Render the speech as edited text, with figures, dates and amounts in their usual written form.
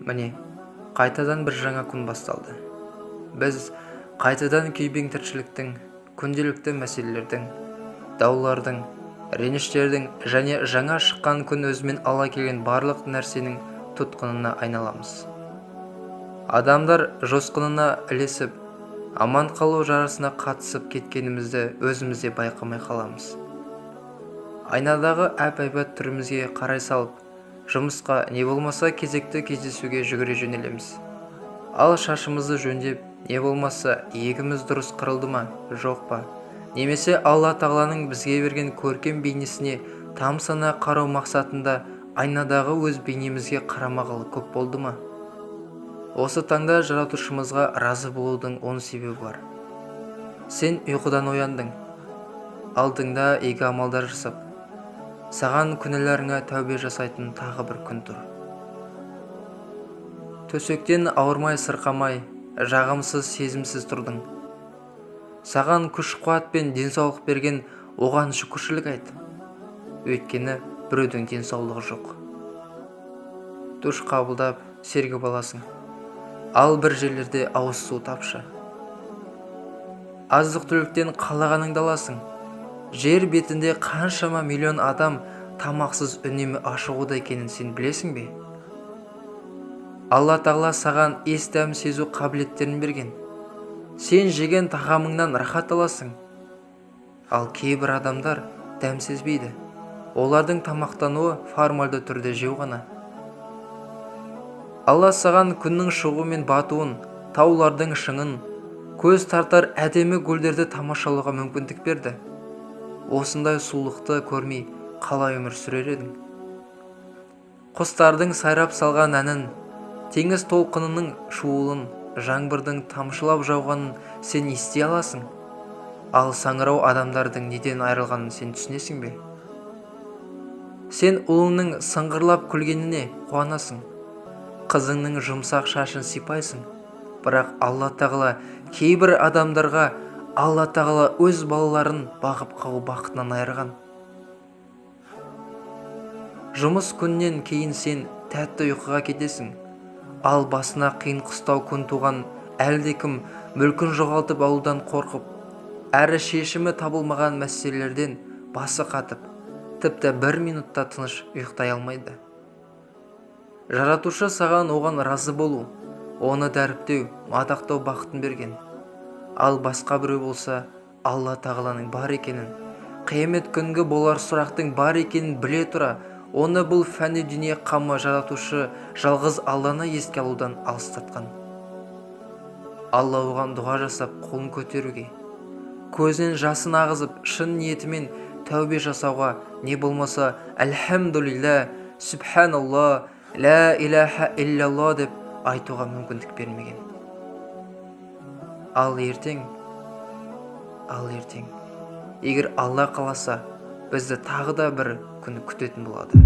Міне, қайтадан бір жаңа күн басталды. Біз қайтадан күйбең тіршіліктің, күнделікті мәселелердің, даулардың, реніштердің және жаңа шыққан күн өзімен ала келген барлық нәрсенің тұтқынына айналамыз. Адамдар жосқынына ілесіп, аман қалу жарысына қатысып кеткенімізді өзімізде байқамай қаламыз. Айнадағы әп-әйбат түрімізге қарай салып, жұмысқа не болмаса кезекті кездесуге жүгіре жөнелеміз. Ал шашымызды жөндеп, не болмаса егіміз дұрыс қырылды ма, жоқ па, немесе Алла тағаланың бізге берген көркем бейнесіне тамсана қарау мақсатында айнадағы өз бейнемізге қарамағалы көп болды ма? Осы таңда жаратушымызға разы болудың 10 себебі бар. Сен ұйқыдан ояндың, алдыңда игі амалдар жасап, саған күнәларыңа тәубе жасайтын тағы бір күн тұр. Төсектен ауырмай сырқамай, жағымсыз сезімсіз тұрдың. Саған күш-қуат пен денсаулық берген оған шүкіршілік айт. Өйткені біреудің денсаулығы жоқ. Душ қабылдап сергіп аласың. Ал бір жерлерде ауыз су тапшы. Азық-түліктен қалағаныңды аласың. Жер бетінде қаншама миллион адам тамақсыз үнемі ашығуда екенін сен білесің бе? Алла тағала саған ес дәм сезу қабілеттерін берген. Сен жеген тағамыңнан рахат аласың. Ал кейбір адамдар дәм сезбейді. Олардың тамақтануы формальды түрде жеу ғана. Алла саған күннің шығуы мен батуын, таулардың шыңын, көз тартар әдемі гүлдерді тамашалауға мүмкіндік берді. Осындай сұлулықты көрмей қалай өмір сүрер едің? Құстардың сайрап салған әнін, теңіз толқынының шуылын, жаңбырдың тамшылап жауғанын сен ести аласың. Ал саңырау адамдардың неден айырылғанын сен түсінесің бе? Сен ұлыңның сыңғырлап күлгеніне қуанасың. Қызыңның жұмсақ шашын сипайсың. Бірақ Алла тағала кейбір адамдарға Алла тағала өз балаларын бағып қағу бақытынан айырған. Жұмыс күннен кейін сен тәтті ұйқыға кетесің. Ал басына қиын қыстау күн туған әлдекім мүлкін жоғалтып алудан қорқып, әрі шешімі табылмаған мәселелерден басы қатып, тіпті 1 минутта тыныш ұйықтай алмайды. Жаратушы саған оған разы болу, оны дәріптеу, мадақтау бақытын берген. Ал басқа біреу болса, Алла тағаланың бар екенін, қиямет күнгі болар сұрақтың бар екенін біле тұра, оны бұл фәни дүние қамы жаратушы жалғыз Алланы еске алудан алыстатқан. Алла оған дұға жасап қолын көтеруге, көзінен жасын ағызып, шын ниетімен тәубе жасауға, не болмаса әлхамдулилля, субханалла, ла иляха иллялла деп айтуға мүмкіндік бермеген. Ал ертең, егер Алла қаласа, бізді тағы да бір күн күтетін болады.